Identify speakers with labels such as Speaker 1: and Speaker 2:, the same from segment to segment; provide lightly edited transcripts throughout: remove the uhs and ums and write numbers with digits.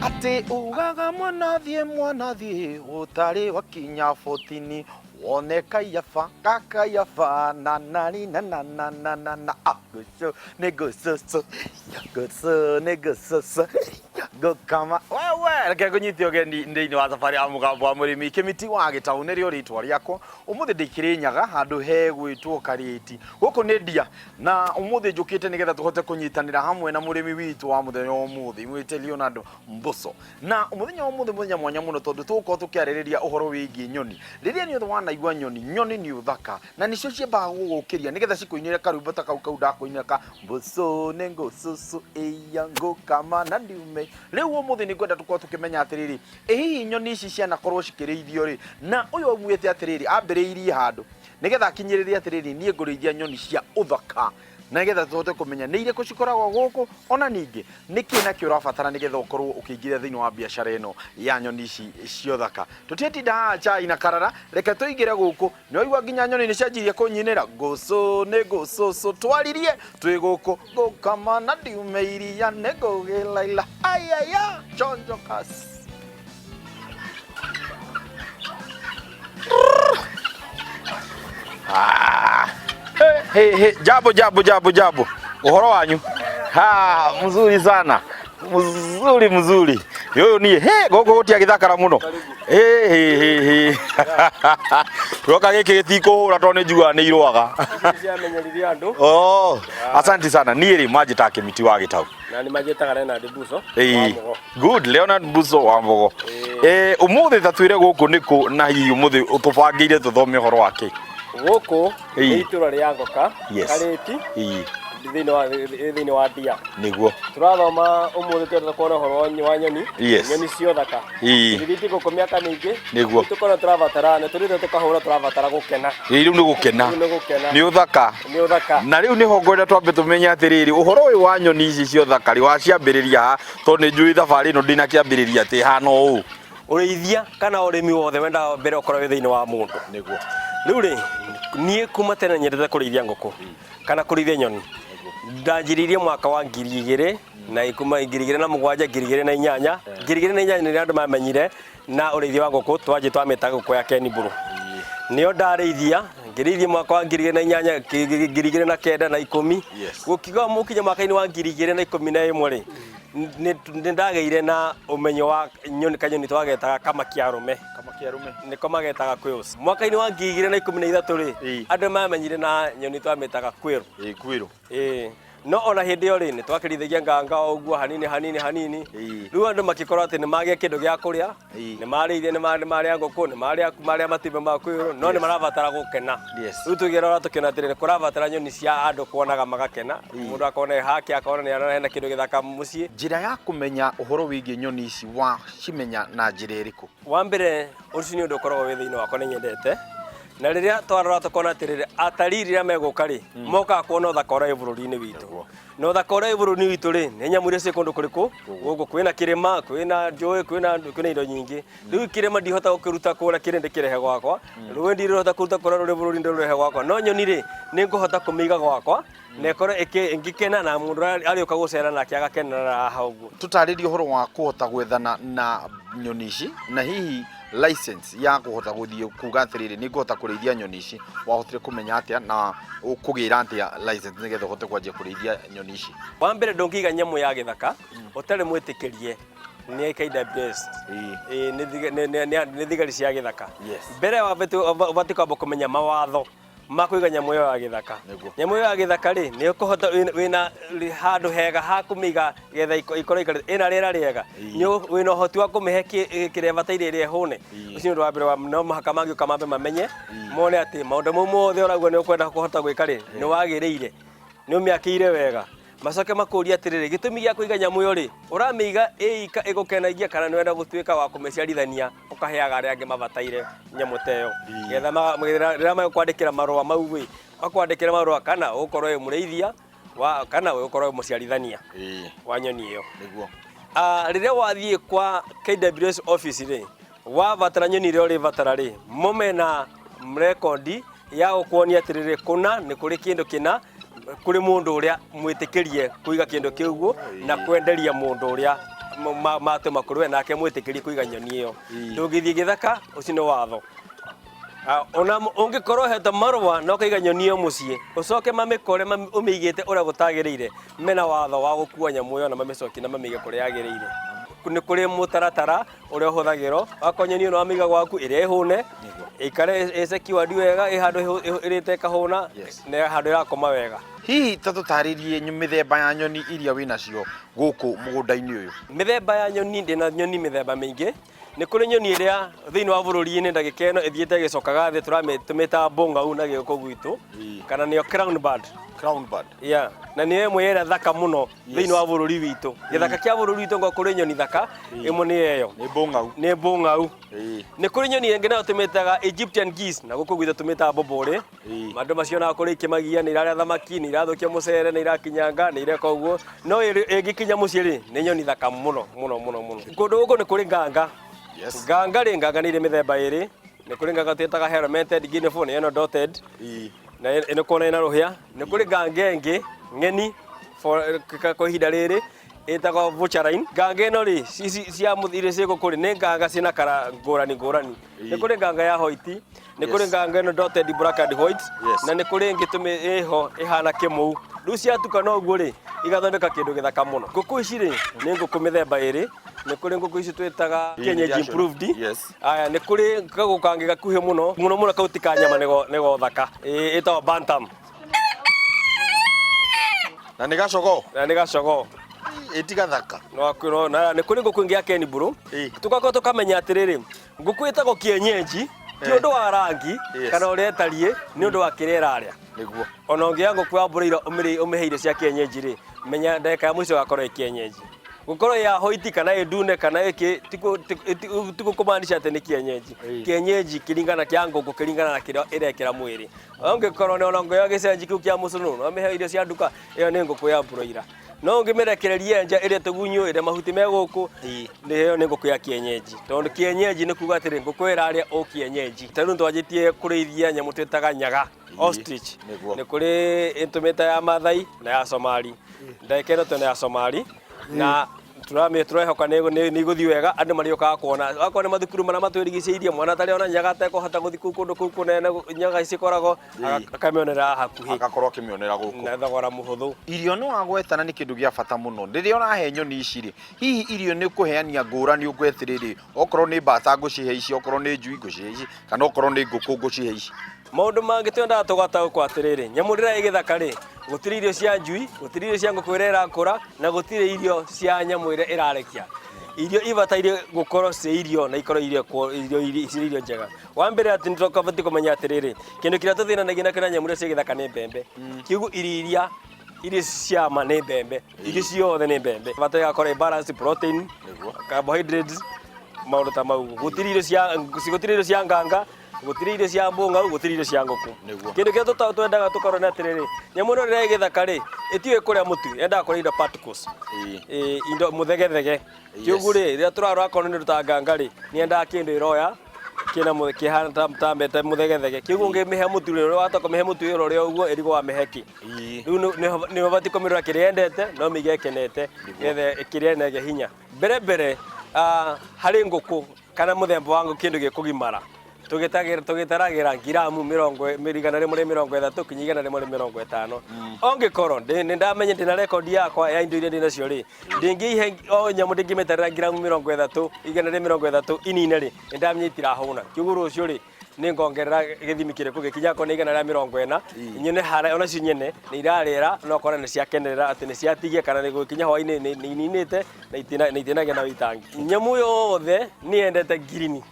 Speaker 1: ati ugaga mwana thie utari wakinya 14 wone kayafa kakayafa na aguso negoso go kama wewe reke kunyiti ogendi ndini wa safari ya mugambo wa murimi kimiti wa gitaũ nĩ rĩo rĩtwa rĩakwa ũmũthĩ ndĩkĩrĩ nyaga handũ he gwĩtwo Karĩti gũkũ nĩ ndia na ũmũthĩ njũkĩte nĩgetha tũhote kũnyitanĩra hamwe na mũrĩmi witũ wa mũthenya ũmũthĩ mwĩte Leonard Mbosso na mũthenya ũmũthĩ mũthenya mwanya mũno tondũ tũgũkorwo tũkĩarĩrĩria ũhoro wĩgiĩ nyoni rĩrĩa nĩ wanaigua nyoni nĩ ũthaka na nĩcio ciambaga gũgũkĩria nĩgetha cikũinĩre karwĩmbo ta kau ndakũinĩra ka Mbosso nĩ ngũcũcũ ĩya ngũkama na ndiume rĩu ũmũthĩ nĩ ngwenda tũkorwo tũkĩmenya atĩrĩrĩ hihi nyoni ici cianakorwo cikĩrĩithio rĩ na ũyũ augĩte atĩrĩrĩ ambĩrĩirie handũ nĩgetha akinyĩrĩrie atĩrĩrĩ niĩ ngũrĩithia nyoni cia ũthaka na nĩgetha tũhote kũmenya nĩ irĩkũ cikoragwo gũkũ ona ningĩ nĩkĩ nakĩo ũrabatara nĩgetha ũkorwo ũkĩingĩra thĩinĩ wa biacara ĩno ya nyoni ici cia ũthaka tũtietinda haha chai na karara reke tũingĩre gũkũ nĩ waigua nginya nyoni nĩ cianjirie kũnyinĩra ngũcũ nĩ ngũcũcũ twaririe twĩ gũkũ ngũkama na ndiume iria nĩ ngũgĩlaila ayaya chonjokas Hey, jambo. Uhoro wanyu? Mzuri sana. Mzuri. Yo ni goko gotia githakara muno. Roka giki gitiko to ni njua ni irwaga. Oh, asante sana. Ni ri majita Kimiti wa Gitaũ.
Speaker 2: Na ni majita Leonard Mbosso.
Speaker 1: Good, Leonard Mbosso wa Mbogo. Umuthi tatwire guku niku na hihi umuthi utubangire tuthome uhoro wake.
Speaker 2: Gũkũ nĩ itũra rĩa Ngoka Karĩti thĩinĩ wa Ndia
Speaker 1: nĩguo
Speaker 2: tũrathoma ũmũthĩ twenda kuona ũhoro wa nyoni nyoni cia ũthaka githiti gũkũ mĩaka mĩingĩ
Speaker 1: nĩguo
Speaker 2: tũkorwo tũrabatara nĩ tũrĩte tũkahũra tũrabatara gũkena
Speaker 1: rĩu nĩ gũkena nĩ ũthaka na rĩu nĩho ngwenda twambe tũmenye atĩrĩrĩ ũhoro ũyũ wa nyoni ici cia ũthaka rĩ waciambĩrĩria ha tondũ nĩ njũĩ thabarĩ ĩno ndĩna kĩambĩrĩria atĩ hana ũũ
Speaker 2: ũrĩithia kana ũrĩmi wothe wenda mbere ũkorwo wĩ thĩinĩ wa mũndũ
Speaker 1: nĩguo
Speaker 2: rĩu rĩ niĩ kuma tene nyendete kũrĩithia ngũkũ kana kũrĩithia nyoni ndanjĩrĩirie mwaka wa 2000 na kuma 2007 2008 2008 nĩ andũ mamenyire na ũrĩithia wa ngũkũ twanjĩ twamĩta ngũkũ ya Kenburu nĩyo ndarĩithia ngĩrĩithia mwaka wa 2008 2009 na 10 gũkiga mũkinya mwaka-inĩ wa 2011 rĩ nĩndagĩire na ũmenyo wa nyoni kanyoni twagetaga kamakiarume nĩko magetaga quails mwaka-inĩ wa 2013 rĩ andũ mamenyire na nyoni twamĩtaga quail no ona hĩndĩ ĩyo rĩ nĩtwakĩrĩithagia nganga ũguo hanini rĩu andũ makĩkorwo atĩ nĩmagĩa kĩndũ gĩa kũrĩa nĩmarĩithia nĩmarĩa ngũkũ nĩmarĩa matumbĩ ma quail no nĩmarabatara gũkena rĩu tũgĩrora tũkĩona atĩ nĩkũrabatara nyoni cia andũ kuonaga magakena mũndũ akona hake akona nĩarona kĩndũ gĩthaka mũciĩ
Speaker 1: njĩra ya kũmenya ũhoro wĩgiĩ nyoni ici wa cimenya na njĩra ĩrĩkũ
Speaker 2: wa mbere ũcio nĩ ũndũ ũkoragwo wĩ thĩinĩ wakwa nĩnyendete na rĩrĩa twarora tũkona atĩrĩrĩ atalii rĩrĩa megũka rĩ mokaga kuona ũthaka ũrĩa wĩ bũrũri-inĩ witũ na ũthaka ũrĩa wĩ bũrũri-inĩ witũ rĩ nĩ nyamũ iria ciĩ kũndũ kũrĩkũ gũkũ kwĩna kĩrĩma kwĩna njũĩ kwĩna indo nyingĩ rĩu kĩrĩma ndihota gũkĩruta kũrĩa kĩrĩ ndĩkĩrehe gwakwa rũĩ ndirĩhota kũruta kũrĩa rũrĩ bũrũri ndĩrũrehe gwakwa no nyoni rĩ nĩ ngũhota kũmĩiga gwakwa na ĩkorwo ĩngĩkena na mũndũ arĩũka gũcera nake agakenera haha ũguo
Speaker 1: tũtarĩrie ũhoro wa kũhota gwethana na nyoni ici na hihi license ya kũhota gũthiĩ kuga atĩrĩrĩ nĩ ngũhota kũrĩithia nyoni ici wahotire kũmenya atĩa na ũkũgĩra atĩa license nĩgetha ũhote kwanjia kũrĩithia nyoni ici
Speaker 2: wa mbere ndũngĩiga nyamũ ya gĩthaka ũtarĩ mwĩtĩkĩrie nĩ KWS nĩ thigari cia gĩthaka mbere ũbatiĩ kwamba kũmenya mawatho ma kũiga nyamũ ĩyo ya gĩthaka nyamũ ĩyo ya gĩthaka rĩ nĩ ũkũhota wĩna handũ hega ha kũmĩiga getha ikorwo ĩna rĩera rĩega wĩna ũhoti wa kũmĩhe kĩrĩa bataire ĩrĩa hũne ũcio nĩ ũndũ wa mbere no mũhaka mangĩũka mambe mamenye mone atĩ maũndũ mau mothe ũraigua nĩ ũkwenda kũhota gwĩka rĩ nĩ wagĩrĩire nĩ ũmĩakĩire wega macoke makũria atĩrĩrĩ gĩtũmi gĩa kũiga nyamũ ĩyo rĩ ũramĩiga ĩika ĩgũkenagia kana nĩ wenda gũtuĩka wa kũmĩciarithania ũkaheaga arĩa angĩ mabataire nyamũ ta ĩyo getha rĩrĩa magũkwandĩkĩra marũa mau rĩ makwandĩkĩra marũa kana ũgũkorwo wĩ mũrĩithia kana ũgũkorwo wĩ mũciarithania wa nyoni ĩyo rĩrĩa wathiĩ kwa KWS office rĩ wabatara nyoni ĩrĩa ũrĩbatara rĩ momena rekondi ya gũkuonia atĩrĩrĩ kũna nĩ kũrĩ kĩndũ kĩna kuri mundu uria mwitikirie kuiga kindu kiugo na kwenderia mundu uria mate makuru nake mwitikirie kuiga nyoni iyo ndungithie githaka ucio ni watho ona ungikorwo heta marwa no kaiga nyoni iyo mucie ucoke mamikore umigite uria gutagirire mena watho wa gukua nyamu iyo na mamicoki na mamige kuria yagirire ni kuri mutaratara uria uhuthagirwo akonya nyoni no amiga gwaku iria ihune ikare ecekiwa wega ihandu irite kahuna na handu irakoma wega
Speaker 1: hihi tatutaririe mithemba ya nyoni iria wina cio guku mugunda-ini uyu
Speaker 2: mithemba ya nyoni ndina nyoni mithemba mingi ni kuri nyoni iria thiini wa bururi-ini ndagika ino ithiite gicokaga thi turatumita bongau na giuko gwitu kana niyo crown bird yeah na ni imwe ira thaka muno thiini wa bururi witu githaka kia bururi witu ngo kuri nyoni thaka imwe ni eyo ni bongau ni kuri nyoni ingi na tumitaga Egyptian geese na guku gwitu tumita bobore mandu macio na kuri kimagia ni iraria thamaki ni irathukia mucere ni irakinyanga ni ireka uguo no ingikinya mucie ri ni nyoni thaka muno kundu guku ni kuri nganga nganga ni ire mithemba iri ni kuri nganga twitaga helmeted guinea fowl ino dotted na ino kona ina ruhia ni kuri nganga ingi ngeni kwa ihinda riri itagwo vulturine nganga ino ri cia muthire cigo kuri ni nganga cina kara ngurani ni kuri nganga ya white ni kuri nganga ino dotted black and white na ni kuri ngitume iho ihana kimuu riu ciatuka no guo ri igathondeka kindu githaka muno nguku ici ri ni nguku mithemba iri ni kuri nguku ici twitaga kienyeji improved aya ni kuri kagukangi gakuhe muno kautika nyama nego thaka itawa bantam
Speaker 1: na ni gacogo itiga thaka
Speaker 2: no kwiro na ni kuri nguku ngia Ken Buru tukako tukamenya atiriri nguku itagwo kienyeji ti undu wa rangi kana uria tarie ni undu wa kirera aria
Speaker 1: niguo
Speaker 2: ona ungia nguku ya burira umiheire cia kienyeji ri menya ndeka ya mwico gakorwo kienyeji gukorwo ya hoiti kana edune kana eki tiko kumaanisha ati ni kienyeji kiringana kia nguku kiringana na kiria irekera mwiri ungikorwo ni ona ngoyo gicenji kiu kia mucunu no miheire cia nduka iyo ni nguku ya broiler no ngimerekereria nja iria tugunyu iria mahuti me guku ni hiyo ni nguku ya kienyeji tondu kienyeji ni kuga atiri nguku iraria o kienyeji tanu twajitie kurithia nyamu twitaga nyaga ostrich ni kuri intumita ya Mathai na ya Somali ndekero tone ya Somali na turehoka ni guthi wega andu marioka kuona akone mathukuru mana matwirigiceirie mwana tari ona nyaga ta kuhota guthi kundu kuu kunene nyaga icikoragwo akamionera hakuhi
Speaker 1: agakorwo kimionera guku
Speaker 2: na thogora muhuthu
Speaker 1: irio no agwetana ni kindu gia bata muno riria urahe nyoni ici ri hihi irio ni kuheania ngurani ugwetiriri okorwo ni mbata ngucihe ici okorwo ni njui ngucihe ici kana okorwo ni nguku ngucihe ici
Speaker 2: maundu mangi twenda tugata kwa atiriri nyamu rira igithaka ri gutiri irio cia njui gutiri irio cia nguku ira irakura na gutiri irio cia nyamu ira irarekia irio ibataire gukorwo ci irio na ikorwo irio njega wa mbere ati ndokabati kumenya atiriri kindu kiria tuthina na kina nyamu ira cia githaka ni mbembe kiugo iria cia ma ni mbembe irio ciothe ni mbembe bataire gakorwo balance protein carbohydrates maundu ta mau gutiri irio cia nganga gutiri irio cia mbunga gutiri irio cia nguku kindu kia twendaga tukorwo na atiriri nyamu ino rira igithaka ri itiwe kuria mutu endaga kuria indo particles indo muthegethege kiugu ri rira turarora akorwo ni rutanganga ri ni endaga kindu iroya kina kihana tambete muthegethege kiugu ngimihe mutu ri watoka mihe mutu iro ri uguo irigo wa miheki riu ni mabati kumirora kiria endete no mige kenete gethe kiria nege hinya mbere hari nguku kana muthemba wangu kindu gikugimara tugitaragira ngiramu 130 kinya 150 ongikorwo ni ndamenye ndina record yakwa ya indo iria ndina cio ri ndingihe o nyamu ndingimeterera ngiramu 30 130 inine ri ndamenye itirahuna kiugu rucio ri ni ngongerera githimi kiriku gikinya ko ni 140 nyene hara ona cio nyene ni irarira no kora ni cia kenerera ati ni cia tigie kana ni gukinya hwaini ni ninite na itinagia na witangi nyamu yothe ni endete green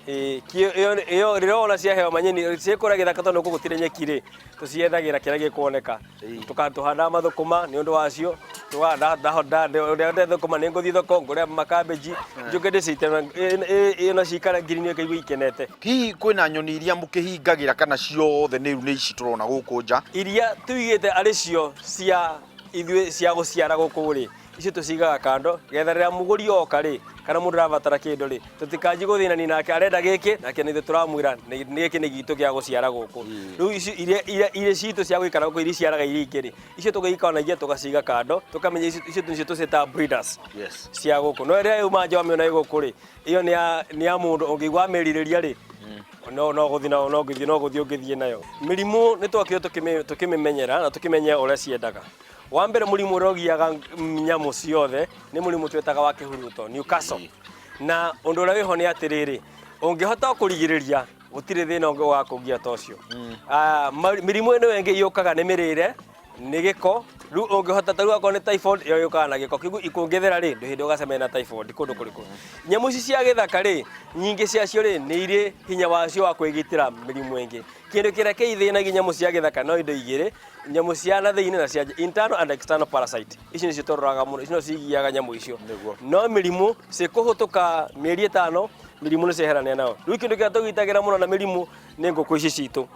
Speaker 2: iyo rirona cia hewa manyeni ciekora githaka tondu gugutire nyeki ri tuciethagira kiria gikuoneka tukatuhanda mathukuma ni undu wacio tuhanda thukuma ni nguthi thoko nguria makabeji njuke ndicite ino cikara ngirini kaigua ikenete
Speaker 1: hihi kwina nyoni iria mukihingagira kana ciothe ni riu ni ici turona guku nja
Speaker 2: iria tuigite ari cio cia ithue cia guciara guku ri icio tucigaga kando getha rira muguri oka ri kana mundu rabatara kindu ri tutikaji guthinani nake arenda giki nake nithu turamwira ni giki ni gitu gia guciara guku riu icio citu cia gwikara guku iri ciaraga iri ingi ri icio tugikanagia tugaciga kando tukamenya icio nicio tucita breeders cia guku no ria uma nja wamiona guku ri iyo ni ya mundu ungigwa meririria ri no guthi ungithie nayo mirimu ni twakire tukimenyera na tukimenya uria ciendaga wa mbere murimu urogiaga nyamu ciothe ni murimu twetaga wa kihuruto Newcastle na undu uria wiho ni atiriri ungihota kurigiriria gutire thina ungi wa kugia tocio mirimu ino wengi yukaga ni mirire ni giko riu ungihota taru akwa ni typhoid yo yukaga na giko kigu ikungithera ri ndu hindi ugacemena na typhoid kundu kuriku nyamu ici cia githaka ri nyingi cia cio ri ni iri hinya wacio wa kwigitira mirimu ingi kindu kiria kiithinagia nyamu cia githaka no indo igiri nyamu cia na thiini na cia internal and external parasite ici nicio tororaga muno ici no cigiaga nyamu icio no mirimu cikuhutuka mieri 5 mirimu ni ceherania nao riu kindu kiria tugitagira muno na mirimu ni nguku ici citu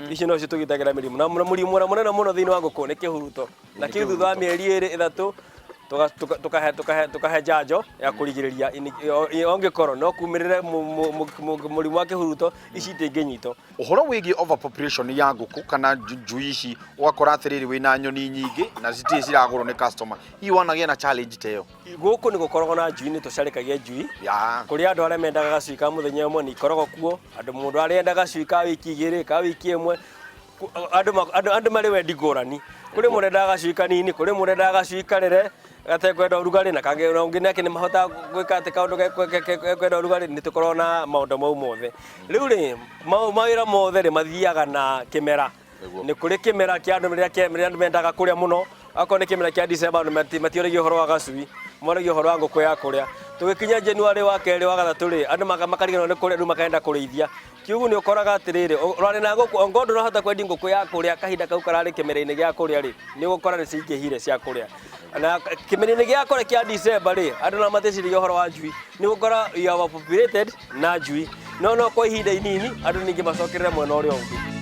Speaker 2: ici no citugitagira mirimu na murimu na munene muno thiini wa nguku ni kihuruto na kiu thutha wa mieri 2-3 tukahe janjo ya kurigiriria ongikoro no kumirire murimu wa kihuruto ici tinginyito
Speaker 1: uhoro wigi overpopulation ya nguku kana njui ici ugakora atiriri wina nyoni nyingi na citi ciragurwo ni customer hi wanagia na challenge teyo
Speaker 2: guku ni gukoragwo na njui ni tucarikagia njui kuri andu aria mendaga gacuika muthenya umwe ni ikoragwo kuo mundu aria endaga gacuika wiki igiri ka wiki imwe andu mari wendi ngurani kuri murenda gacuika nini kuri murenda gacuika rere gatekwenda urugari na kange ungi nake ni mahota gwika ati kaundu kwenda urugari ni tukorwo na maundu mau mothe riu ri mawira mothe ri mathiaga na kimera ni kuri kimera kia andu andu mendaga kuria muno akon ni kimera kia December andu matioragio horo wa gacui moragio horo wa nguku ya kuria tugikinya January wa keri wa gathatu ri andu makariganwo ni kuria riu makaenda kurithia kiugu ni ukoraga atiriri urari na nguku ongondo no hota kwendi nguku ya kuria kahinda kau karari kimera-ini gia kuria ri ni gukora ni cingihire cia kuria na kimera-ini gia kuria kia December ri andu na mateciririo horo wa njui ni gukora you are populated na njui no kwa ihinda inini andu ningi macokerere mwena uria ungi